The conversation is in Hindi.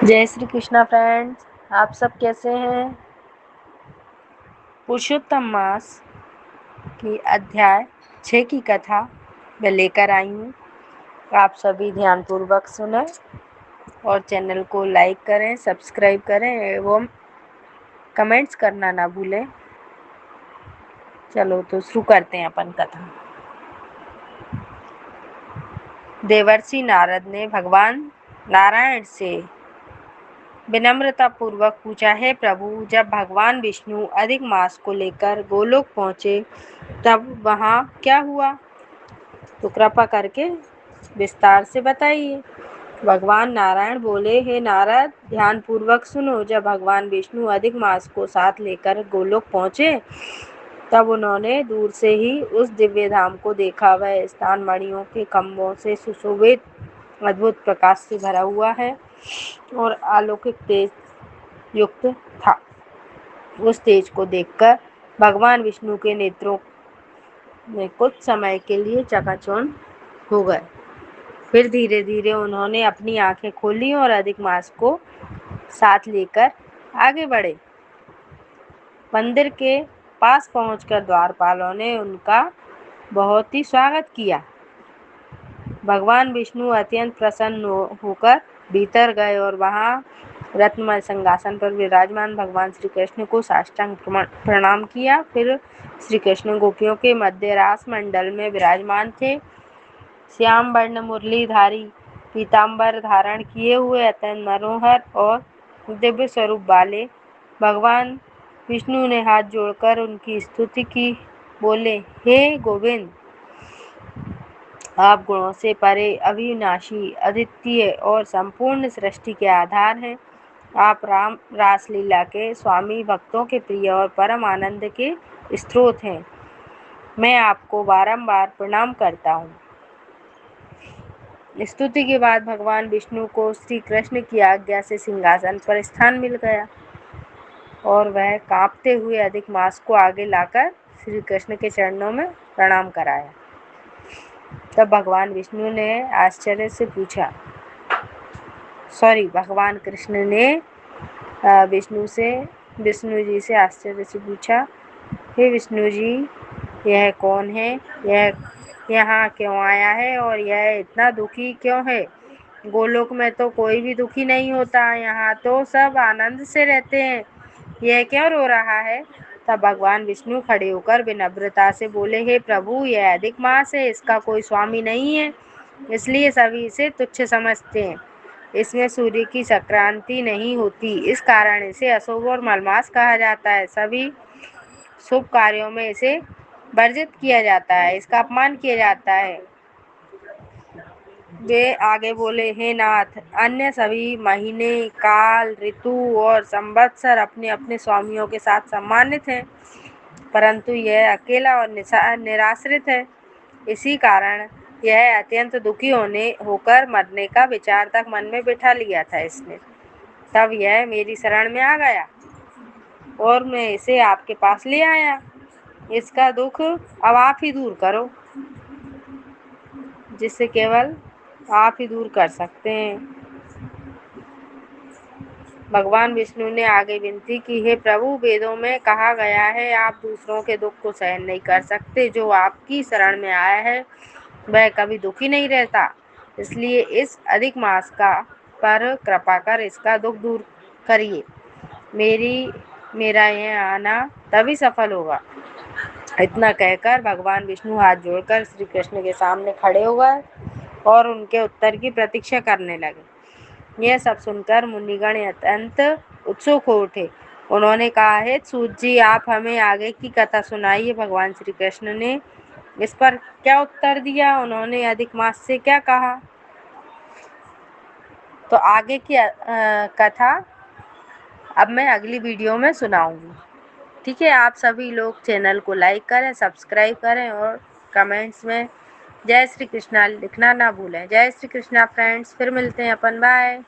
जय श्री कृष्णा फ्रेंड्स, आप सब कैसे हैं। पुरुषोत्तम मास की अध्याय 6 की कथा मैं लेकर आई हूँ। आप सभी ध्यानपूर्वक सुनें और चैनल को लाइक करें, सब्सक्राइब करें एवं कमेंट्स करना ना भूलें। चलो तो शुरू करते हैं अपन कथा। देवर्षि नारद ने भगवान नारायण से विनम्रता पूर्वक पूछा, हे प्रभु, जब भगवान विष्णु अधिक मास को लेकर गोलोक पहुँचे तब वहाँ क्या हुआ, तो कृपा करके विस्तार से बताइए। भगवान नारायण बोले, हे नारद, ध्यान पूर्वक सुनो। जब भगवान विष्णु अधिक मास को साथ लेकर गोलोक पहुँचे तब उन्होंने दूर से ही उस दिव्य धाम को देखा। वह स्थान मणियों के खम्भों से सुशोभित अद्भुत प्रकाश से भरा हुआ है और अलौकिक तेज युक्त था। उस तेज को देखकर भगवान विष्णु के नेत्रों में कुछ समय के लिए चकाचौंध हो गए। फिर धीरे धीरे उन्होंने अपनी आंखें खोली और अधिक मास को साथ लेकर आगे बढ़े। मंदिर के पास पहुंचकर द्वारपालों ने उनका बहुत ही स्वागत किया। भगवान विष्णु अत्यंत प्रसन्न होकर भीतर गए और वहां रत्नमय सिंहासन पर विराजमान भगवान श्री कृष्ण को साष्टांग प्रणाम किया। फिर श्री कृष्ण गोपियों के मध्य रास मंडल में विराजमान थे। श्याम वर्ण मुरलीधारी पीताम्बर धारण किए हुए अत्यंत मनोहर और दिव्य स्वरूप वाले भगवान विष्णु ने हाथ जोड़कर उनकी स्तुति की। बोले, हे गोविंद, आप गुणों से परे, अविनाशी, अद्वितीय और संपूर्ण सृष्टि के आधार हैं। आप राम रासलीला के स्वामी, भक्तों के प्रिय और परम आनंद के स्रोत हैं। मैं आपको बारंबार प्रणाम करता हूँ। स्तुति के बाद भगवान विष्णु को श्री कृष्ण की आज्ञा से सिंहासन पर स्थान मिल गया और वह कांपते हुए अधिक मास को आगे लाकर श्री कृष्ण के चरणों में प्रणाम कराया। तब भगवान विष्णु ने आश्चर्य से पूछा, भगवान कृष्ण ने विष्णु जी से आश्चर्य से पूछा, हे विष्णु जी, यह कौन है? यह यहाँ क्यों आया है और यह इतना दुखी क्यों है? गोलोक में तो कोई भी दुखी नहीं होता, यहाँ तो सब आनंद से रहते हैं। यह क्यों रो रहा है? तब भगवान विष्णु खड़े होकर विनम्रता से बोले, हे प्रभु, यह अधिक मास है, इसका कोई स्वामी नहीं है, इसलिए सभी इसे तुच्छ समझते हैं। इसमें सूर्य की संक्रांति नहीं होती, इस कारण इसे अशुभ और मलमास कहा जाता है। सभी शुभ कार्यों में इसे वर्जित किया जाता है, इसका अपमान किया जाता है। वे आगे बोले, हे नाथ, अन्य सभी महीने, काल, ऋतु और संवत्सर अपने अपने स्वामियों के साथ सम्मानित हैं, परंतु यह अकेला और निराश्रित है। इसी कारण यह अत्यंत दुखी होकर मरने का विचार तक मन में बिठा लिया था इसने। तब यह मेरी शरण में आ गया और मैं इसे आपके पास ले आया। इसका दुख अब आप ही दूर करो, जिससे केवल आप ही दूर कर सकते हैं। भगवान विष्णु ने आगे विनती की, हे प्रभु, वेदों में कहा गया है, आप दूसरों के दुख को सहन नहीं कर सकते। जो आपकी शरण में आया है वह कभी दुखी नहीं रहता, इसलिए इस अधिक मास का पर कृपा कर इसका दुख दूर करिए। मेरा यह आना तभी सफल होगा। इतना कहकर भगवान विष्णु हाथ जोड़कर श्री कृष्ण के सामने खड़े हो गए और उनके उत्तर की प्रतीक्षा करने लगे। यह सब सुनकर मुनिगण अत्यंत उत्सुक हो उठे। उन्होंने कहा, हे सूत जी, आप हमें आगे की कथा सुनाइए। भगवान श्री कृष्ण ने इस पर क्या उत्तर दिया? उन्होंने अधिक मास से क्या कहा? तो आगे की कथा अब मैं अगली वीडियो में सुनाऊंगी। ठीक है, आप सभी लोग चैनल को लाइक करें, सब्सक्राइब करें और कमेंट्स में जय श्री कृष्णा लिखना ना भूलें। जय श्री कृष्णा फ्रेंड्स, फिर मिलते हैं अपन, बाय।